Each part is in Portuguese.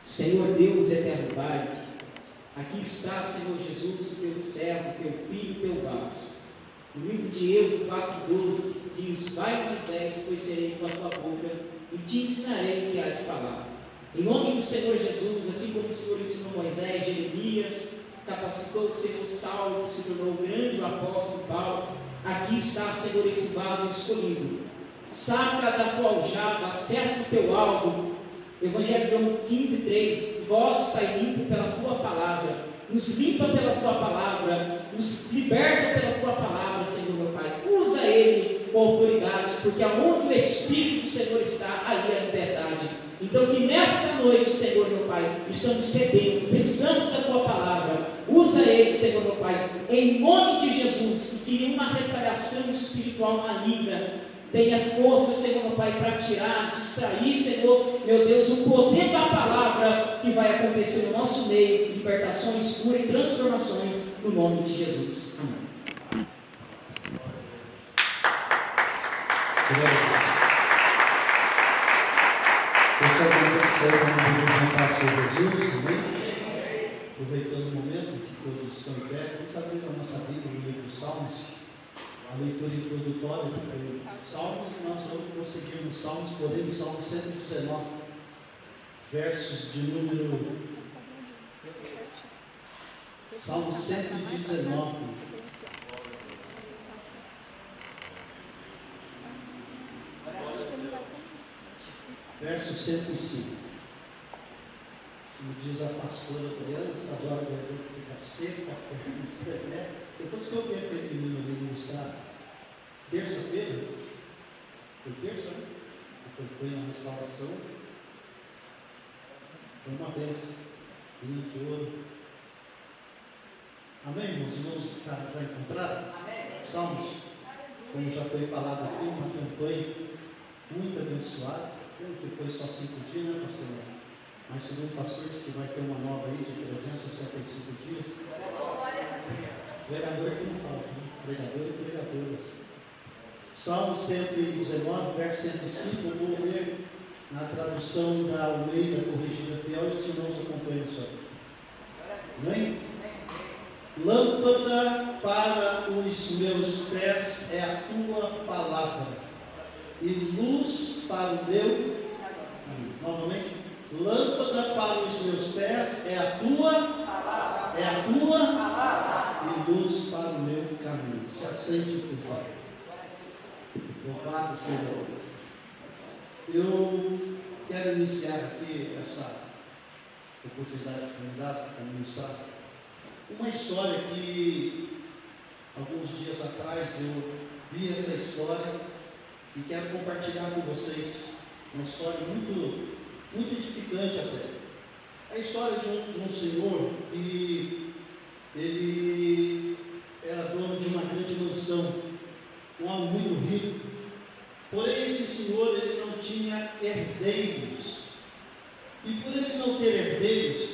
Senhor Deus eterno Pai, aqui está, Senhor Jesus, o teu servo, teu filho, teu vaso. O livro de Êxodo 4,12 diz: vai, Moisés, pois serei com a tua boca e te ensinarei o que há de falar. Em nome do Senhor Jesus, assim como o Senhor ensinou Moisés, Jeremias, capacitou o Senhor Saulo, que se tornou o grande apóstolo Paulo, aqui está, Senhor, esse vaso escolhido. Saca da tua aljava, acerta o teu alvo. Evangelho de João 15,3: vós estáis limpo pela tua palavra, nos limpa pela tua palavra, nos liberta pela tua palavra, Senhor meu Pai. Usa ele com autoridade, porque aonde o Espírito do Senhor está, ali é a liberdade. Então que nesta noite, Senhor meu Pai, estamos cedendo, precisamos da tua palavra. Usa ele, Senhor meu Pai, em nome de Jesus, que nenhuma retaliação espiritual maligna tenha força, Senhor meu Pai, para tirar, distrair, Senhor, meu Deus, o poder da palavra que vai acontecer no nosso meio, libertações, cura e transformações, no nome de Jesus. Amém. Pessoal, vamos cantar sobre Jesus, amém? Aproveitando o momento que todos estão em pé, vamos abrir a nossa Bíblia no livro dos Salmos. A leitura introdutória do Salmos, nós vamos prosseguir nos Salmos, porém no Salmo 119, versos de número. Salmo 119. Verso 105. Como diz a pastora Adriana, essa hora da garganta fica seca, a perna estremece. Depois que eu vi aquele menino ali ministrar, terça-feira, foi terça, né? Depois foi na restauração, foi uma bênção, vinho de ouro. Amém, irmãos? Irmãos já encontraram? Salmos, como já foi falado aqui, uma campanha muito abençoada. Pelo que foi só 5 dias, né, pastor? Mas segundo o pastor disse que vai ter uma nova aí de 365 dias. Pregador que não falta, né? Pregador e pregadoras. Salmo 119, verso 105, eu vou ler na tradução da Almeida Corrigida Fiel e os irmãos acompanham isso aí. Amém? Lâmpada para os meus pés é a tua palavra e luz para o meu caminho. Novamente, lâmpada para os meus pés é a tua palavra, e luz para o meu caminho. Se assente, por favor. Louvado seja o Deus. Eu quero iniciar aqui essa oportunidade que me dá para ministrar uma história que alguns dias atrás eu vi essa história e quero compartilhar com vocês uma história muito edificante até. É a história de um senhor que ele era dono de uma grande mansão, um homem muito rico. Porém, esse senhor ele não tinha herdeiros. E por ele não ter herdeiros,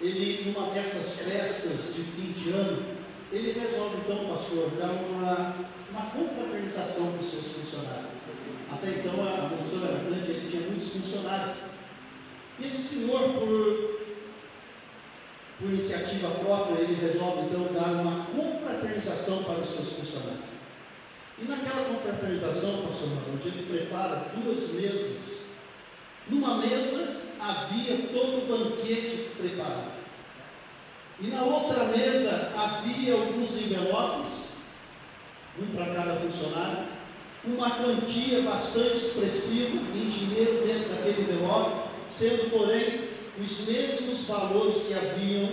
ele, numa dessas festas de fim de ano, ele resolve então, pastor, dar uma confraternização para os seus funcionários. Até então a mansão era grande, ele tinha muitos funcionários. E esse senhor, por iniciativa própria, ele resolve então dar uma confraternização para os seus funcionários. E naquela confraternização, pastor Ronaldo, ele prepara 2 mesas. Numa mesa havia todo o banquete preparado. E na outra mesa havia alguns envelopes, um para cada funcionário, uma quantia bastante expressiva em dinheiro dentro daquele envelope, sendo, porém, os mesmos valores que havia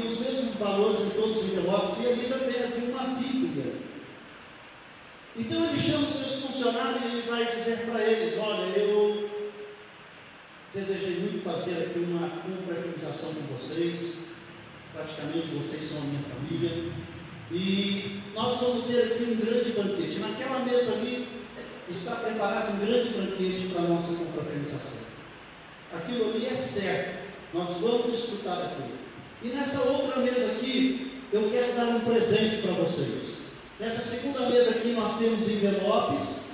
os mesmos valores em todos os envelopes, e ali também havia uma Bíblia. Então ele chama os seus funcionários e ele vai dizer para eles: olha, eu desejei muito fazer aqui uma confraternização com vocês, praticamente vocês são a minha família, e nós vamos ter aqui um grande banquete. Naquela mesa ali está preparado um grande banquete para a nossa confraternização. Aquilo ali é certo, nós vamos desfrutar daquilo. E nessa outra mesa aqui, eu quero dar um presente para vocês. Nessa segunda mesa aqui nós temos envelopes,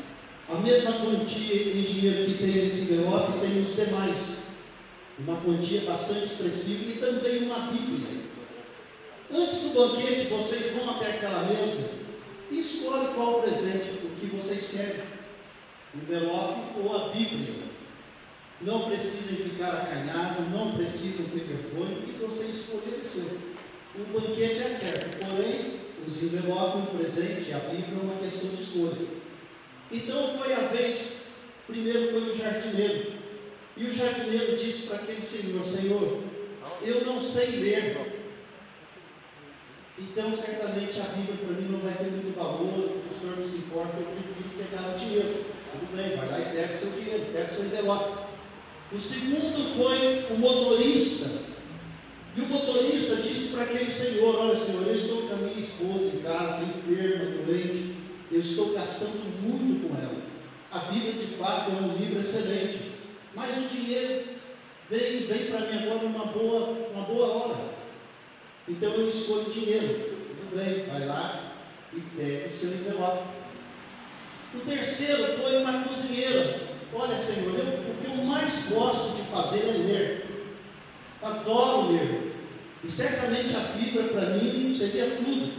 a mesma quantia em dinheiro que tem nesse envelope tem os demais. uma quantia bastante expressiva, e também uma Bíblia. Antes do banquete, vocês vão até aquela mesa e escolhem qual presente, o que vocês querem, o envelope ou a Bíblia. Não precisem ficar acanhados, não precisam ter vergonha, e você escolher o seu. O banquete é certo, porém, os envelopes, o presente, a Bíblia é uma questão de escolha. Então foi a vez, primeiro foi o jardineiro, e o jardineiro disse para aquele senhor: Senhor, eu não sei ler, então certamente a Bíblia para mim não vai ter muito valor, o senhor não se importa, eu prefiro pegar o dinheiro. Tudo bem, vai lá e pega o seu dinheiro, pega o seu envelope. O segundo foi o motorista, e o motorista disse para aquele senhor: olha, senhor, eu estou com a minha esposa em casa, enferma, doente, eu estou gastando muito com ela. A Bíblia de fato é um livro excelente, mas o dinheiro vem para mim agora uma boa hora, então eu escolho o dinheiro. Tudo bem, vai lá e pega o seu envelope. O terceiro foi uma cozinheira. Olha, Senhor, o que eu mais gosto de fazer é ler, adoro ler, e certamente a Bíblia para mim seria tudo.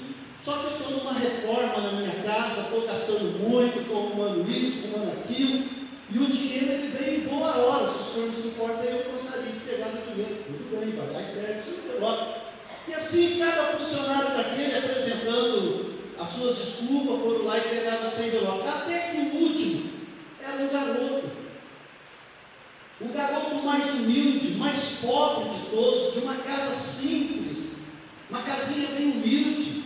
Só que eu estou numa reforma na minha casa, estou gastando muito, estou arrumando isso, arrumando aquilo, e o dinheiro ele vem em boa hora. Se o senhor não se importa, eu gostaria de pegar o dinheiro. Tudo bem, vai lá e pega o seu envelope. E assim, cada funcionário daquele apresentando as suas desculpas, foram lá e pegaram o seu envelope. Até que o último era um garoto. O garoto mais humilde, mais pobre de todos, de uma casa simples, uma casinha bem humilde.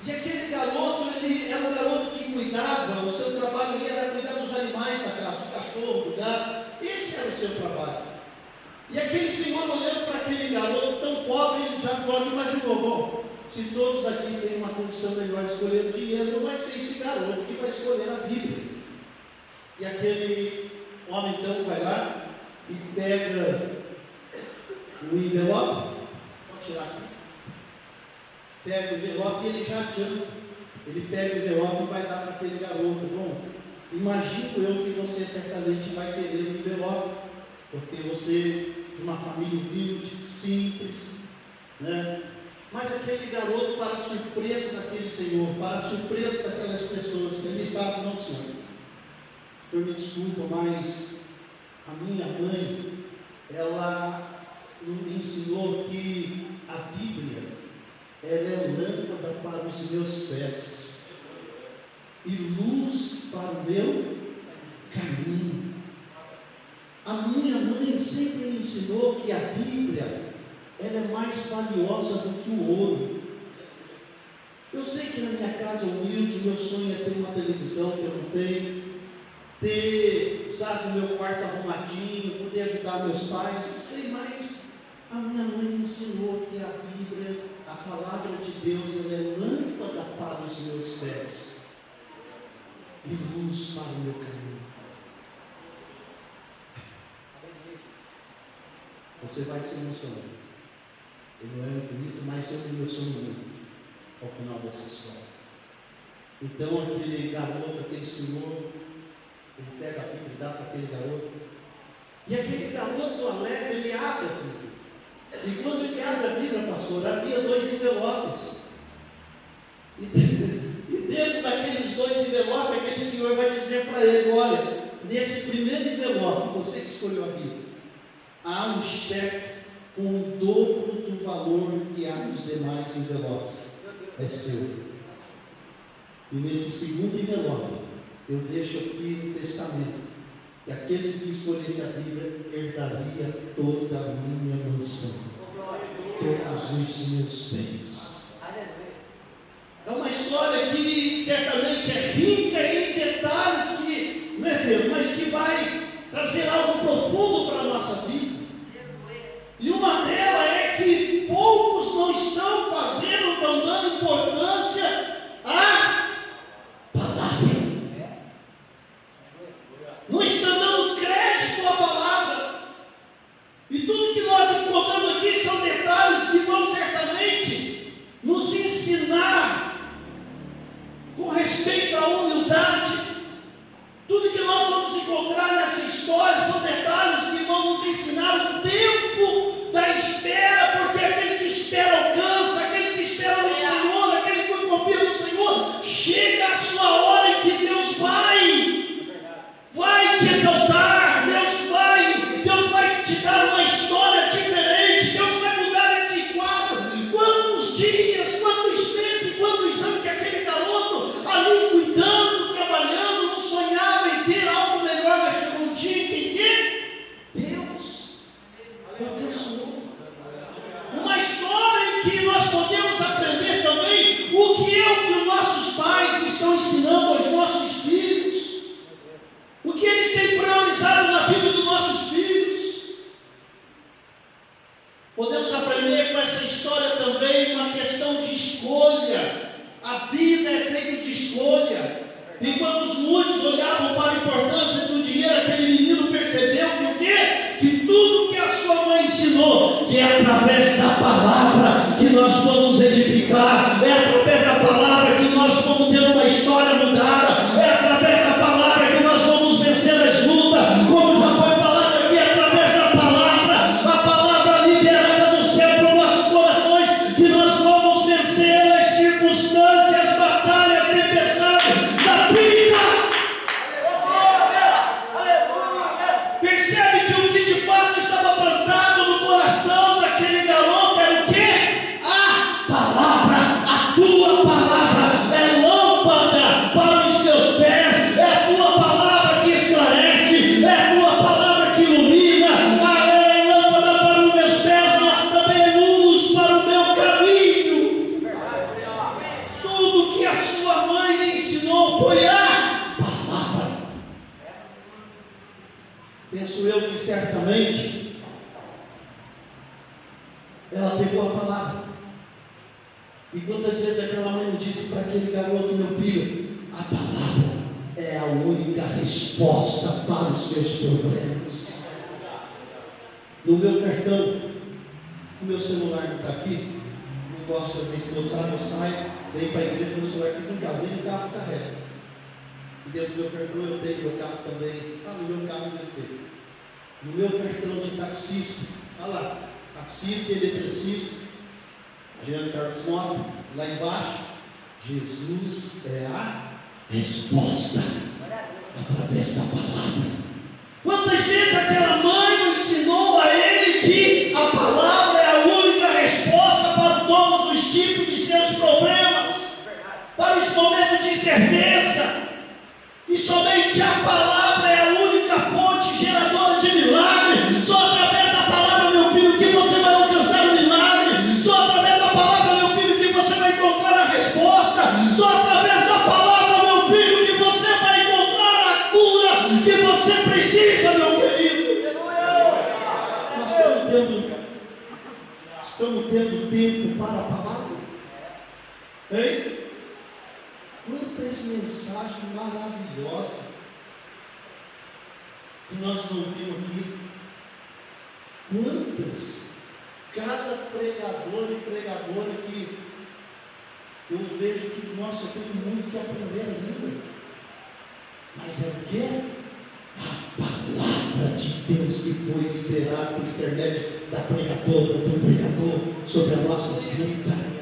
E aquele garoto, ele era um garoto que cuidava, o seu trabalho era cuidar dos animais da casa, do cachorro, do gato. Esse era o seu trabalho. E aquele senhor, olhando para aquele garoto tão pobre, ele já pode imaginar: bom, se todos aqui têm uma condição melhor de escolher o dinheiro, não vai ser esse garoto que vai escolher a Bíblia. E aquele homem então vai lá e pega o envelope, pode tirar aqui, pega o envelope e ele já adianta, ele pega o envelope e vai dar para aquele garoto. Bom, imagino eu que você certamente vai querer o envelope, porque você de uma família humilde, simples, né? Mas aquele garoto, para a surpresa daquele senhor, para a surpresa daquelas pessoas que ele estava não sendo, eu me desculpa, mas a minha mãe, ela me ensinou que a Bíblia, ela é lâmpada para os meus pés e luz para o meu caminho. A minha mãe sempre me ensinou que a Bíblia, ela é mais valiosa do que o ouro. Eu sei que na minha casa humilde, meu sonho é ter uma televisão que eu não tenho, ter, sabe, o meu quarto arrumadinho, poder ajudar meus pais, eu sei, mas a minha mãe me ensinou que a Bíblia, a palavra de Deus, ela é lâmpada para os meus pés e luz para o meu caminho. Você vai se emocionar. Ele não é muito bonito, mas eu me emociono muito ao final dessa história. Então aquele garoto, aquele senhor, ele pega a Bíblia e dá para aquele garoto. E aquele garoto alegre, ele abre a Bíblia. E quando ele abre a Bíblia, pastor, havia 2 envelopes. E dentro daqueles 2 envelopes, aquele senhor vai dizer para ele: olha, nesse primeiro envelope, você que escolheu a Bíblia, há um cheque com o dobro do valor que há nos demais envelopes. É seu. E nesse segundo envelope, eu deixo aqui no testamento que aqueles que escolhessem a Bíblia herdaria toda a minha mansão, todos os meus bens. É uma história que certamente é rica em detalhes que, não é Pedro, mas que vai trazer algo profundo para a nossa vida. E uma delas é que poucos não estão dando importância à palavra. Não estão dando crédito à palavra. E tudo que nós encontramos aqui são detalhes que vão certamente nos ensinar com respeito à humildade. Tudo que nós vamos encontrar nessa história são detalhes que vão nos ensinar o Podemos aprender com essa história também uma questão de escolha. A vida é feita de escolha. Enquanto os muitos olhavam para a importância do dinheiro, aquele menino percebeu que o quê? Que tudo que a sua mãe ensinou, que é através da palavra que nós vamos edificar, é através da palavra que nós vamos ter uma história mudada, é através da palavra que nós vamos vencer as lutas, como já foi falado aqui, através da palavra, a palavra liberada do céu para os nossos corações, que nós vamos vencer as circunstâncias, as batalhas, as tempestades da vida. Percebe que o que de fato estava plantado no coração daquele garoto era o quê? A palavra, a tua palavra é lâmpada para os teus pés, é a tua palavra que esclarece, é a tua palavra que ilumina, é lâmpada para os meus pés, mas também é luz para o meu caminho. Tudo que a sua mãe lhe ensinou foi a palavra. Penso eu que certamente ela pegou a palavra. E quantas vezes aquela mãe disse para aquele garoto: meu filho, a palavra é a única resposta para os seus problemas. No meu cartão, o meu celular não está aqui, não gosto da minha esposa, eu saio, venho para a igreja, meu celular fica ligado, nem o carro carrega. E dentro do meu cartão eu tenho meu carro também, no meu carro eu tenho. No meu cartão de taxista, olha lá, taxista e eletricista, Jean Carlos Mota, lá embaixo, Jesus é a resposta através da palavra. Quantas vezes aquela mãe ensinou a ele que a palavra é a única resposta para todos os tipos de seus problemas, para os momentos de incerteza, e somente a palavra é a única fonte geradora de milagre. Só através da palavra, meu filho, que você vai alcançar o milagre. Só através da palavra, meu filho, que você vai encontrar a resposta. Só através da palavra, meu filho, que você vai encontrar a cura que você precisa, meu querido. Nós estamos tendo tempo para a palavra, hein? Quantas mensagens maravilhosas que nós não vimos aqui. Quantas? Cada pregador e pregadora que eu vejo que, nossa, tem muito que aprender ainda. Mas é o quê? A palavra de Deus que foi liberada por intermédio da pregadora, do pregador, sobre as nossas vidas.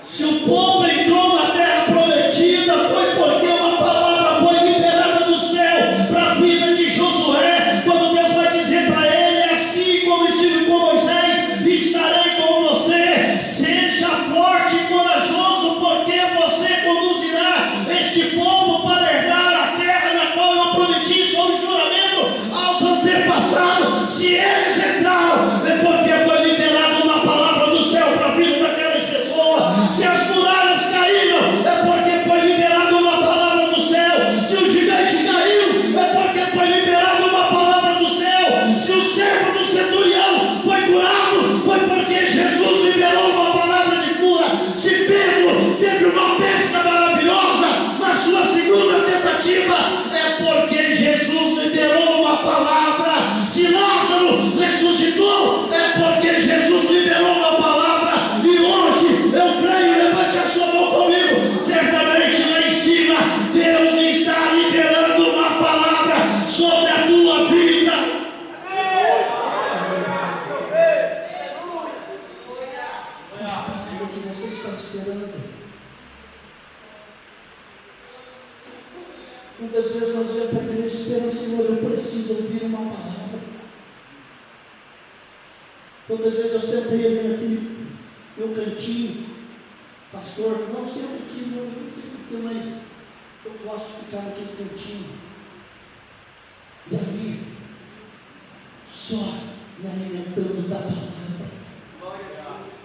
Se o povo entrou na terra prometida, foi porque uma palavra foi liberada do céu para a vida de Josué. Quando Deus vai dizer para ele: assim como estive com Moisés, estarei com você. Seja forte e corajoso, porque você conduzirá este povo para herdar a terra na qual eu prometi sob juramento aos antepassados. Se eles entraram, é porque foi liberada uma palavra do céu para a vida daquelas pessoas. Se as muralhas caíram, é porque foi liberada uma palavra do céu. Se o gigante caiu, é porque foi liberada uma palavra do céu. Se o servo do centurião foi curado, foi porque Jesus liberou uma palavra de cura. Se Pedro teve uma pesca maravilhosa na sua segunda tentativa, é porque Jesus liberou uma palavra. Se Lázaro ressuscitou, é porque Jesus liberou uma palavra. E hoje eu creio, levante a sua mão comigo, certamente lá em cima Deus está liberando uma palavra sobre a tua vida. É a palavra que você está esperando. Muitas vezes nós vamos para a igreja esperando: Senhor, eu preciso ouvir uma palavra. Quantas vezes eu sentei ali aqui, meu cantinho, pastor, não sei aqui, não sei porquê, mas eu posso ficar naquele cantinho. E ali, só me alimentando da palavra.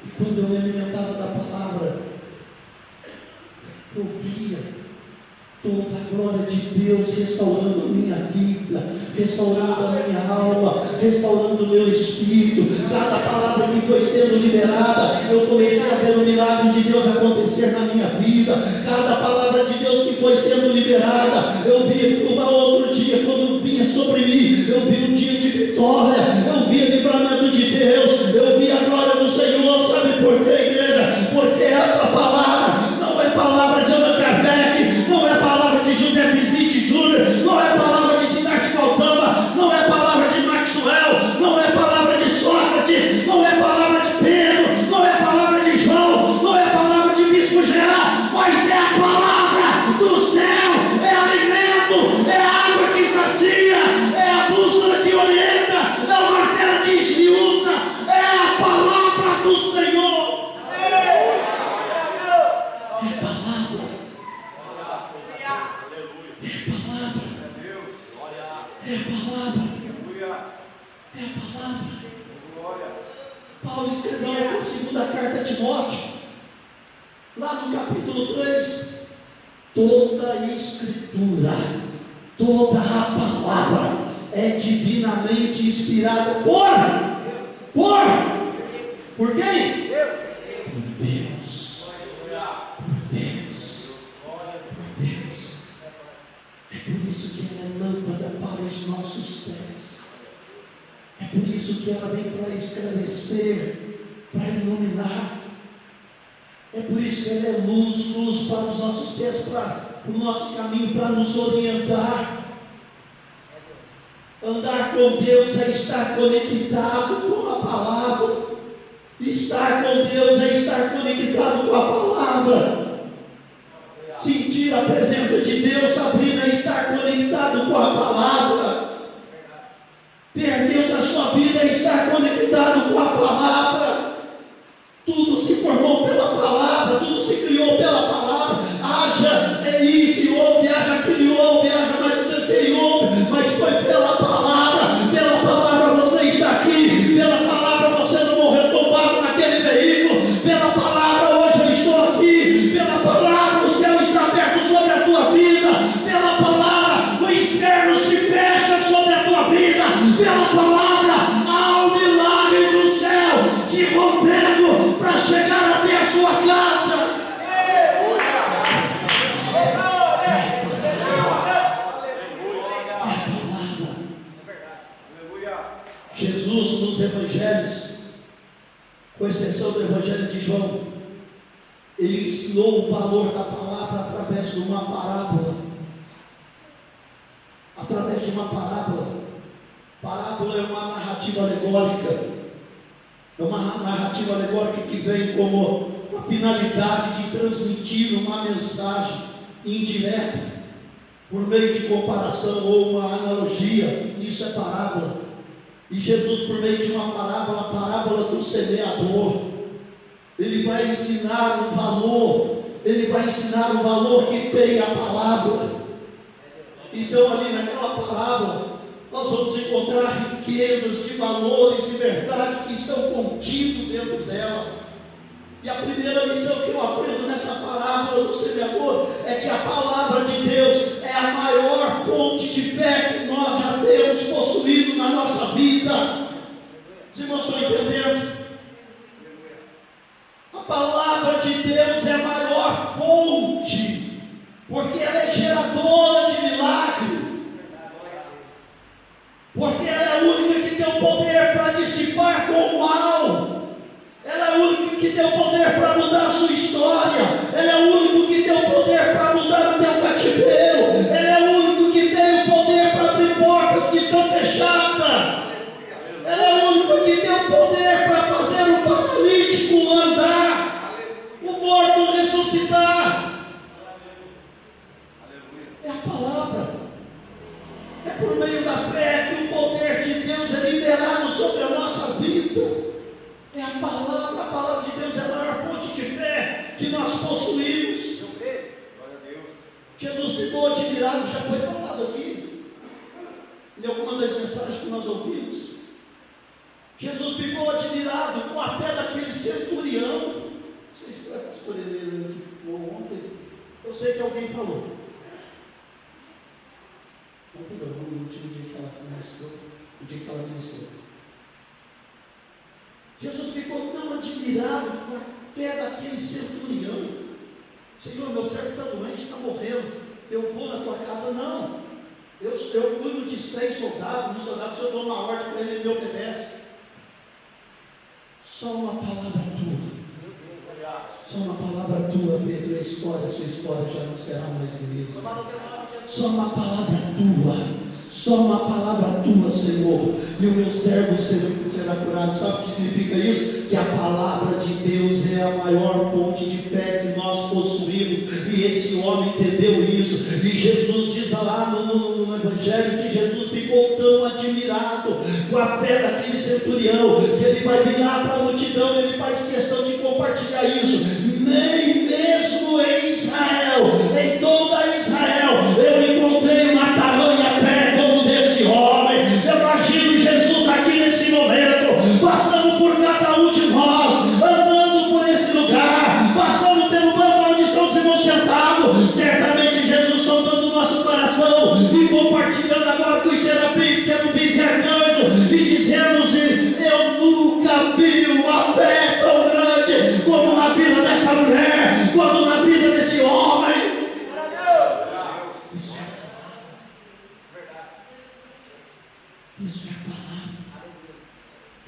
E quando eu me alimentava da palavra, eu via Toda a glória de Deus restaurando a minha vida, restaurando a minha alma, restaurando o meu espírito. Cada palavra que foi sendo liberada, eu comecei a ver o milagre de Deus acontecer na minha vida. Cada palavra de Deus que foi sendo liberada, eu vi um outro dia, quando vinha sobre mim, eu vi um dia de vitória, eu vi o livramento de Deus, eu vi a glória do Senhor. Sabe por quê, igreja? Porque esta palavra não é palavra de Allan Kardec, não é palavra de José Smith Jr., não é palavra de Siddhartha Gautama, não é palavra de Maxwell, não é palavra de Sócrates, não é palavra de Pedro, não é palavra de João, não é palavra de Bispo Jean, mas é a palavra do céu, é alimento, é a água que sacia, é a bússola que orienta, é o martelo que esmiuça, é a palavra do Senhor. Paulo escreveu na segunda carta a Timóteo, lá no capítulo 3, toda a escritura, toda a palavra é divinamente inspirada por quem? Por Deus. É por isso que ela é lâmpada para os nossos pés. É por isso que ela vem para esclarecer, para iluminar. É por isso que ela é luz para os nossos pés, para o nosso caminho, para nos orientar. Andar com Deus é estar conectado com a palavra. Estar com Deus é estar conectado com a palavra. Sentir a presença de Deus, Sabrina, é estar conectado com a palavra. Ter Deus na sua vida é estar conectado com a palavra. Tudo se formou pela palavra, tudo se criou pela palavra. Haja e se houve, haja criou, haja mais você criou, mas foi pela palavra. Pela palavra você está aqui, pela palavra você não morreu tombado naquele veículo, pela palavra hoje eu estou aqui, pela palavra o céu está aberto sobre a tua vida, pela palavra o inferno se fecha sobre a tua vida, pela palavra há um milagre do céu se rompendo para chegar até a sua casa. Jesus nos evangelhos, com exceção do evangelho de João, ele ensinou o valor da palavra através de uma parábola. Através de uma parábola. Parábola é uma narrativa alegórica. É uma narrativa alegórica que vem como a finalidade de transmitir uma mensagem indireta, por meio de comparação ou uma analogia. Isso é parábola. E Jesus, por meio de uma parábola, a parábola do semeador, ele vai ensinar o valor, que tem a palavra. Então ali naquela parábola, nós vamos encontrar riquezas de valores e verdade que estão contidos dentro dela. E a primeira lição que eu aprendo nessa parábola do semeador é que a palavra de Deus é a maior fonte de fé que nós já temos possuído na nossa vida. Os irmãos estão entendendo? A palavra de Deus é a maior fonte, porque ela é geradora de milagre. Porque ela é a única que tem o poder para dissipar com o mal. Ela é a única que tem o poder para mudar a sua história. Ela é o único que tem o poder para mudar o teu cativeiro. Ela é o único que tem o poder para abrir portas que estão fechadas. Ela é o único que tem o poder para fazer o paralítico andar, o morto ressuscitar. É a palavra. É por meio da fé que o poder de Deus é liberado sobre a nossa vida. É a palavra de Deus é a maior fonte de fé que nós possuímos. Jesus ficou admirado, já foi falado aqui, em alguma das mensagens que nós ouvimos. Jesus ficou admirado com a fé daquele centurião. Não sei se foi a pastora Helena que falou ontem, eu sei que alguém falou. ministrou, o dia que ela ministrou. Jesus ficou tão admirado com a fé daquele centurião. Senhor, meu servo está doente, está morrendo, eu vou na tua casa? Não, eu cuido de 6 soldados, se eu dou uma ordem para ele me obedece. Só uma palavra tua, só uma palavra tua, Pedro, a sua história já não será mais a mesma. Só uma palavra tua, só uma palavra tua, Senhor, e o meu servo será curado. Sabe o que significa isso? Que a palavra de Deus é a maior fonte de fé que nós possuímos, e esse homem entendeu isso. E Jesus diz lá no Evangelho que Jesus ficou tão admirado com a fé daquele centurião, que ele vai virar para a multidão, ele faz questão de compartilhar isso. Nem mesmo em Israel, em toda Israel, eu encontrei uma tamanha fé como desse homem. Eu imagino Jesus aqui nesse momento, passando por cada um de nós, andando por esse lugar, passando pelo banco onde estão os irmãos sentados. Certamente Jesus soltando o nosso coração e compartilhando agora com os serafins, querubins e arcanjos, e dizendo-nos: eu nunca vi uma fé tão grande como na vida dessa mulher, como na vida desse homem. Isso é a palavra.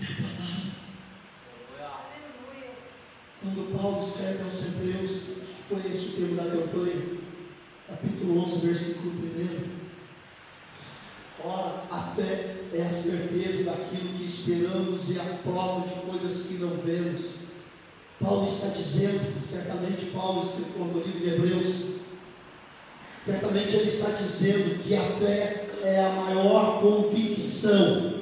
É a palavra. Quando Paulo escreve aos Hebreus, foi esse o termo da campanha, capítulo 11, versículo 1. Ora, a fé é a certeza daquilo que esperamos e a prova de coisas que não vemos. Paulo está dizendo, certamente Paulo escreveu no livro de Hebreus, certamente ele está dizendo que a fé é a maior convicção.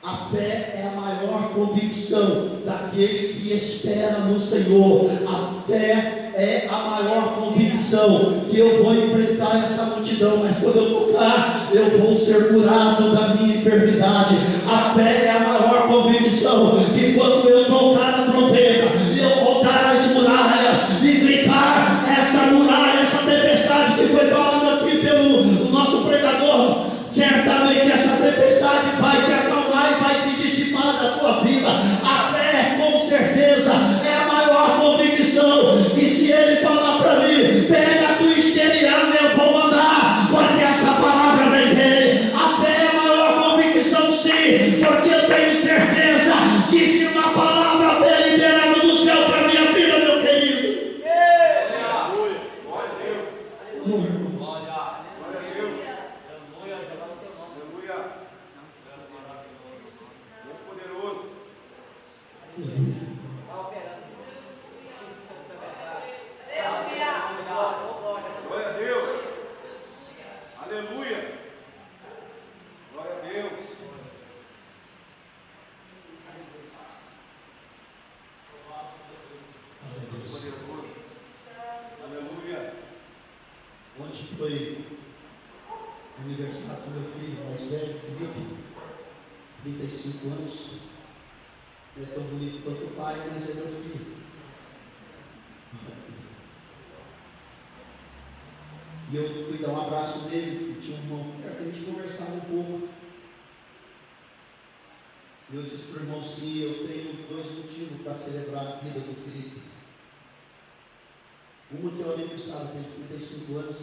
A fé é a maior convicção daquele que espera no Senhor. A fé é a maior convicção que eu vou enfrentar essa multidão, mas quando eu tocar, eu vou ser curado da minha enfermidade. A fé é a maior convicção que quando eu tocar a trombeta, eu rodar as muralhas e gritar essa muralha, essa tempestade que foi falada aqui pelo nosso pregador, certamente essa tempestade vai se acalmar e vai se dissipar da tua vida. A fé, com certeza, é a maior convicção que se ele falar para mim, pega a tua esteira e anda, eu vou andar, porque essa palavra vem dele. A fé é a maior convicção, sim, porque eu tenho certeza que se uma palavra dele liberada do céu para minha vida, meu querido. Glória a Deus. Glória a Deus. Aleluia. Deus poderoso. Glória a Deus. Aleluia. Glória a Deus. Poderoso. Aleluia. Ontem foi o aniversário do meu filho mais velho, Felipe, 35 anos. Ele é tão bonito quanto o pai, mas é meu filho. E eu fui dar um abraço nele, e tinha um irmão, a gente conversava um pouco. E eu disse para o irmão: sim, eu tenho 2 motivos para celebrar a vida do Felipe. Uma que é o aniversário dele, 35 anos,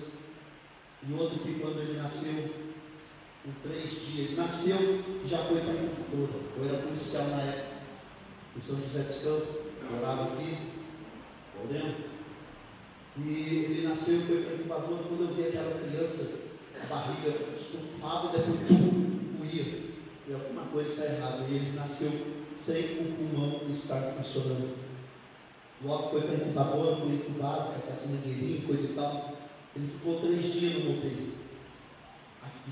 e outro que quando ele nasceu, com 3 dias, ele nasceu e já foi para a incubadora. Eu era policial na época, em São José dos Campos, morava aqui, Moreno. E ele nasceu e foi para a incubadora. Quando eu vi aquela criança, a barriga estufava e depois ia. E alguma coisa está errada. E ele nasceu sem o pulmão estar funcionando. Logo foi para a incubadora, foi incubado, com a mangueirinha, coisa e tal. Ele ficou 3 dias no UTI. Aqui.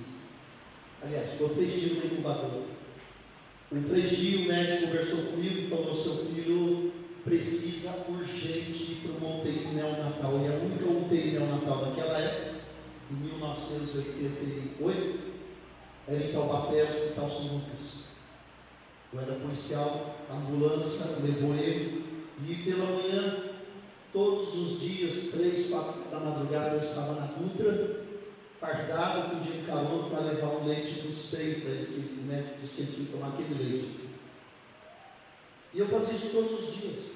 Aliás, ficou 3 dias na incubadora. Em 3 dias o médico conversou comigo e falou: seu filho precisa urgente ir para uma UTI neonatal. E a única UTI neonatal naquela época, em 1988, era em Taubaté, Hospital São Lucas. Eu era policial, a ambulância levou ele, e pela manhã, todos os dias, 3, 4 da madrugada, eu estava na Dutra, fardado, pedindo carona para levar um leite do seio para ele, que o médico disse que ele tinha que tomar aquele leite. E eu fazia isso todos os dias.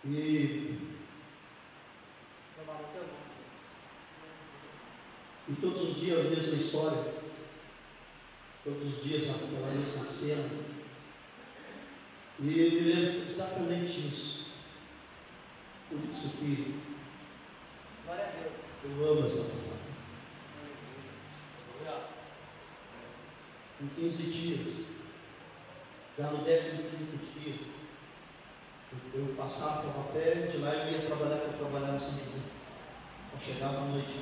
E todos os dias a mesma história, todos os dias aquela mesma cena. E eu me lembro exatamente isso. Por isso que glória a Deus. Eu amo essa palavra. Em 15 dias, já no 15º dia, eu passava até de lá e ia trabalhar, para trabalhar no São José. Eu chegava à noite.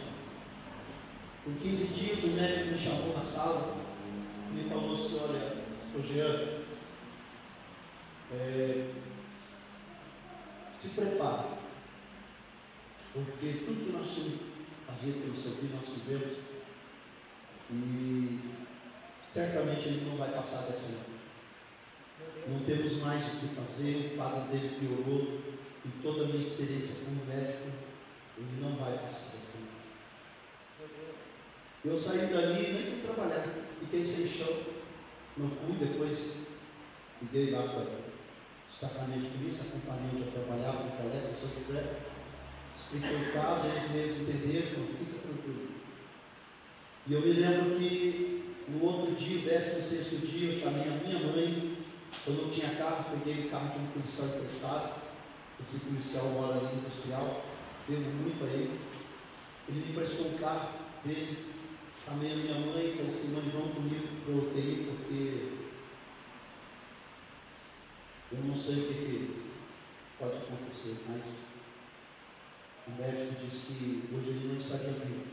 Em 15 dias, o médico me chamou na sala e me falou assim: olha, Sr. Jean, se prepare, porque tudo que nós tínhamos que fazer pelo seu filho, nós fizemos, e certamente ele não vai passar dessa ano. Não temos mais o que fazer, o quadro dele piorou, e toda a minha experiência como médico, ele não vai passar dessa ano. Eu saí dali e nem fui trabalhar, fiquei sem chão, não fui. Depois liguei lá para o destacamento de polícia, acompanhei onde eu trabalhava, no Calé, São José, expliquei o caso, eles mesmos entenderam, então fica tranquilo. E eu me lembro que no outro dia, o 16º dia, eu chamei a minha mãe. Eu não tinha carro, peguei o carro de um policial emprestado. Esse policial mora ali no industrial, devo muito a ele. Ele me emprestou o carro dele. Chamei a minha mãe e falei assim: mãe, vão comigo para o UTI, porque eu não sei o que pode acontecer, mas o médico disse que hoje ele não estaria vivo.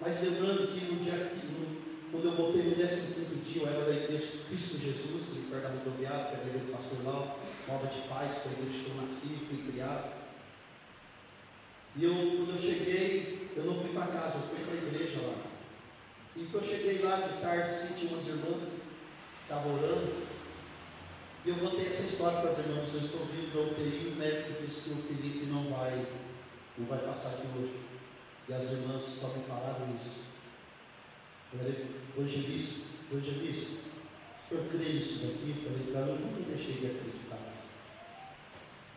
Mas lembrando que no dia quando eu voltei no 15º dia, eu era da igreja de Cristo Jesus, ali perto da rodoviária, perto da igreja do Pastor Lau, Nova de Paz, que é a igreja que eu nasci, fui criado. E quando eu cheguei, eu não fui para casa, eu fui para a igreja lá. E quando eu cheguei lá de tarde, senti umas irmãs que estavam orando. E eu contei essa história para as irmãs: eu estou vindo da UTI, o médico disse que o Felipe não vai passar de hoje. E as irmãs só me falaram isso. Eu falei: Evangelista, o senhor crê nisso daqui? Eu falei: cara, eu nunca deixei de acreditar.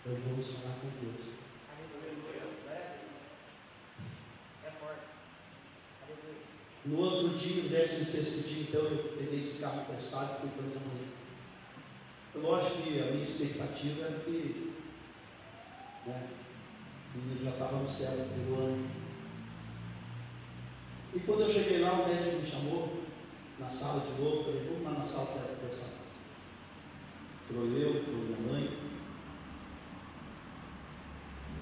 Então vamos falar com Deus. No outro dia, o 16º dia, então, eu peguei esse carro emprestado e fui para minha mãe. Lógico que a minha expectativa era que o menino já estava no céu, pelo anjo. E quando eu cheguei lá, o médico me chamou na sala de novo. Falei: vamos lá na sala para conversar. Entrou eu, entrou minha mãe.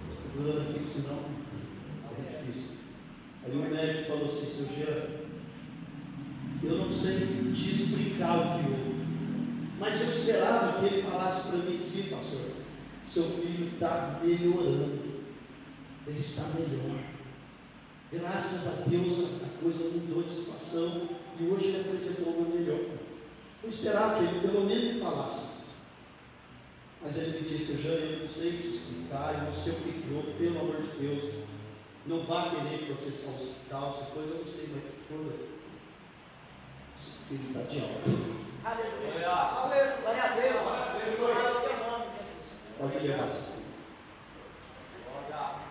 Estou segurando aqui, porque senão é difícil. Aí o médico falou assim: seu Jean, eu não sei te explicar o que houve, mas eu esperava que ele falasse para mim: sim, pastor, seu filho está melhorando, ele está melhor. Graças a Deus a coisa mudou de situação e hoje ele apresentou uma melhor. Eu esperava que ele pelo menos me falasse. Mas ele me disse: Jean, eu não sei te explicar, eu não sei o que houve, pelo amor de Deus, não vá querer processar o hospital, essa coisa eu não sei, mas toda. Esse filho está de alta. Aleluia. Aleluia. Glória a Deus. Aleluia. Pode levar esse filho.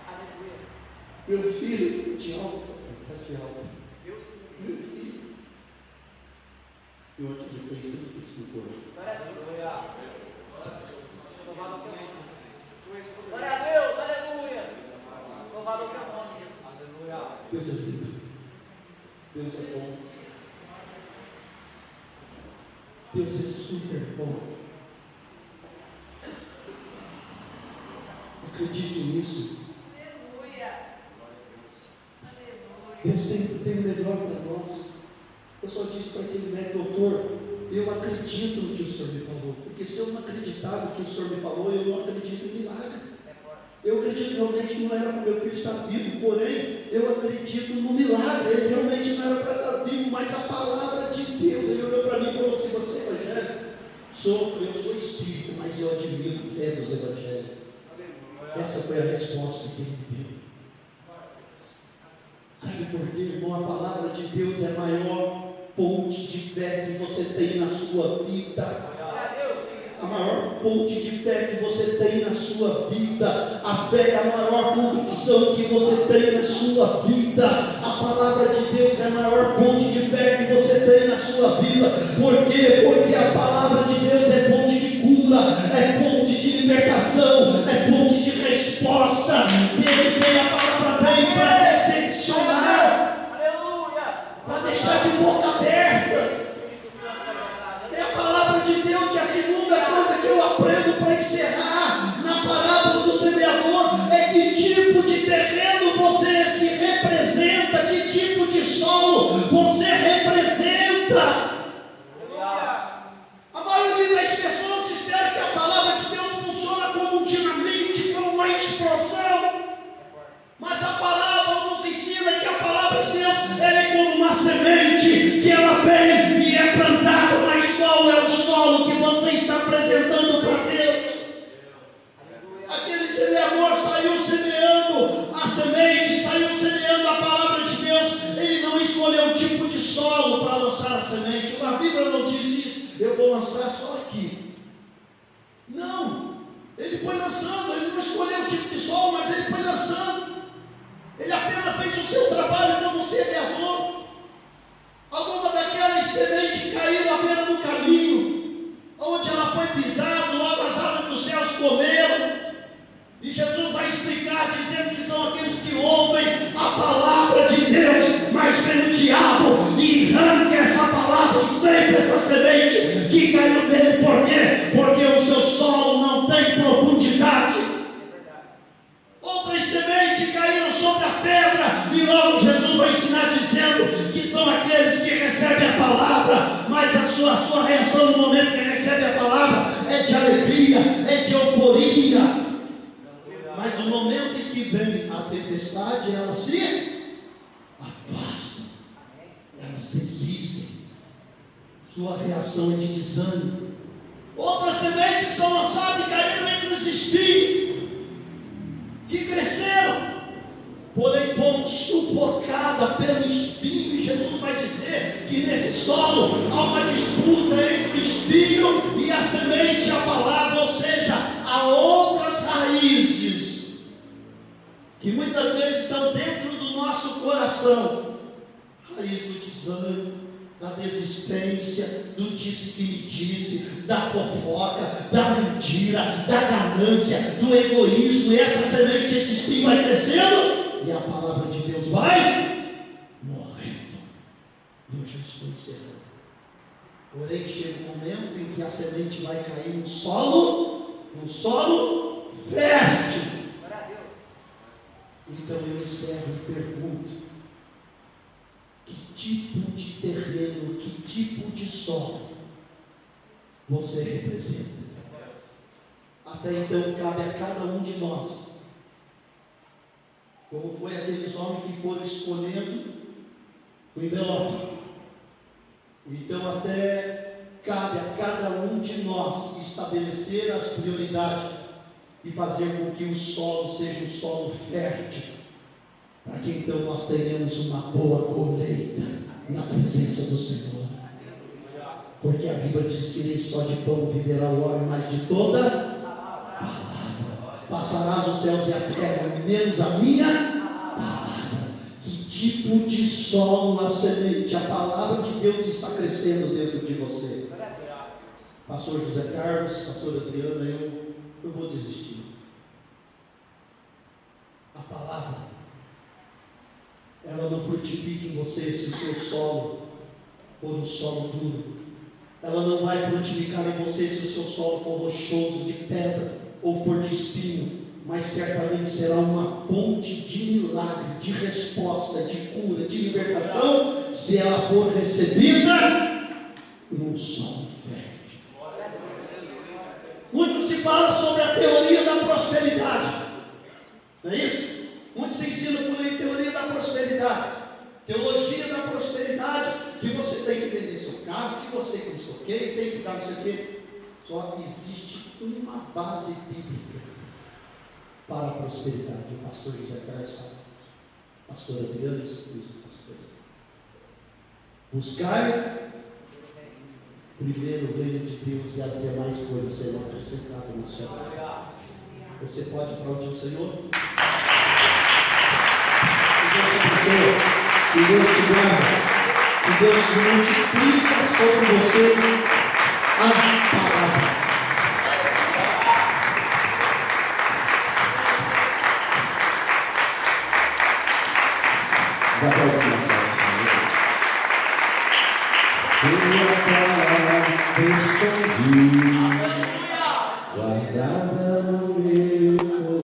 Aleluia. Meu filho está de alta. Está de alta. Meu filho. E ontem ele fez 35 anos. Glória a Deus. Louvado o teu nome. Glória a Deus. Aleluia. Louvado o teu nome. Aleluia. Deus é lindo. Deus é bom. Deus é super bom. Acredite nisso. Deus tem o melhor para nós. Eu só disse para aquele médico: doutor, eu acredito no que o senhor me falou. Porque se eu não acreditar no que o senhor me falou, eu não acredito em milagre. Eu acredito realmente que não era para o meu filho estar vivo, porém, eu acredito no milagre. Ele realmente não era para estar vivo, mas a palavra de Deus. Ele olhou para mim e falou assim: você é evangélico? Eu sou espírito, mas eu admiro a fé dos evangélicos. Essa foi a resposta que ele me deu. Sabe porque, irmão, a palavra de Deus é a maior fonte de fé que você tem na sua vida. A maior fonte de fé que você tem na sua vida. A fé é a maior convicção que você tem na sua vida. A palavra de Deus é a maior fonte de fé que você tem na sua vida. Por quê? Porque a palavra de Deus é fonte de cura, é fonte de libertação, é fonte de resposta. Ele tem a palavra bem para decepcionar, para deixar de boca aberta. É a palavra de Deus. E a segunda coisa que eu aprendo para encerrar na parábola do semeador é que tipo de terreno você se representa, que tipo de solo você representa. A maioria das pessoas espera que a palavra de Deus funcione como um dinamite, como uma explosão. Mas a palavra nos ensina que a palavra de Deus ela é como uma semente, que ela vem e é plantada, mas qual é o solo que você está apresentando para Deus? Aquele semeador saiu semeando a semente, saiu semeando a palavra de Deus. Ele não escolheu o tipo de solo para lançar a semente. A Bíblia não diz isso, eu vou lançar só aqui. Não, ele foi lançando, ele não escolheu o tipo de solo, mas ele foi lançando. Ele apenas fez o seu trabalho como semeador. Alguma daquelas sementes caíram à beira do caminho, onde ela foi pisada, logo as aves dos céus comeram. E Jesus vai explicar, dizendo que são aqueles que ouvem a palavra de Deus, mas vem o diabo e arranca essa palavra, sempre essa semente que caiu dele. Por quê? Porque o seu solo não tem profundidade. Outras sementes caíram sobre a pedra, e logo Jesus vai ensinar dizendo que são aqueles que recebem a palavra, mas a sua reação no momento que recebe a palavra é de alegria, é de euforia. Mas no momento em que vem a tempestade, elas se afastam, elas desistem. Sua reação é de desânimo. Outras sementes são lançadas e caíram entre os espinhos, que cresceram, porém foram sufocadas pelo espinho. E Jesus vai dizer que nesse solo há uma disputa entre o espinho e a semente, a palavra, ou seja, há outras raízes que muitas vezes estão dentro do nosso coração, raiz do desânimo, da desistência, do disse que me disse, da fofoca, da mentira, da ganância, do egoísmo. E essa semente, esse espinho vai crescendo e a palavra de Deus vai morrendo. Eu já estou encerrando. Porém chega um momento em que a semente vai cair no solo fértil. Então eu encerro e pergunto: que tipo de terreno, que tipo de solo você representa? Até então cabe a cada um de nós, como foi aqueles homens que foram escolhendo o envelope. Então até cabe a cada um de nós estabelecer as prioridades e fazer com que o solo seja um solo fértil, para que então nós tenhamos uma boa colheita na presença do Senhor. Porque a Bíblia diz que nem só de pão viverá o homem, mas de toda palavra. Passarás os céus e a terra, menos a minha palavra. Que tipo de solo a semente, a palavra de Deus está crescendo dentro de você? Pastor José Carlos, pastor Adriana, eu vou desistir. A palavra, ela não frutifica em você se o seu solo for um solo duro. Ela não vai frutificar em você se o seu solo for rochoso, de pedra ou for de espinho. Mas certamente será uma ponte de milagre, de resposta, de cura, de libertação, se ela for recebida num solo fértil. Muito se fala sobre a teoria da prosperidade, não é isso? Muito se ensina por aí teoria da prosperidade, teologia da prosperidade, que você tem que vender seu carro, que você que não sei o quê, tem que dar não sei o quê. Só que existe uma base bíblica para a prosperidade. O pastor José Carlos sabe. Pastor Adriano, isso, pastor. Buscai primeiro o reino de Deus e as demais coisas serão acrescentadas na sua vida. Você pode aplaudir o Senhor? Que Deus te abençoe, que Deus te guarde, que Deus te multiplica sobre você a palavra. Dá para ouvir as coisas.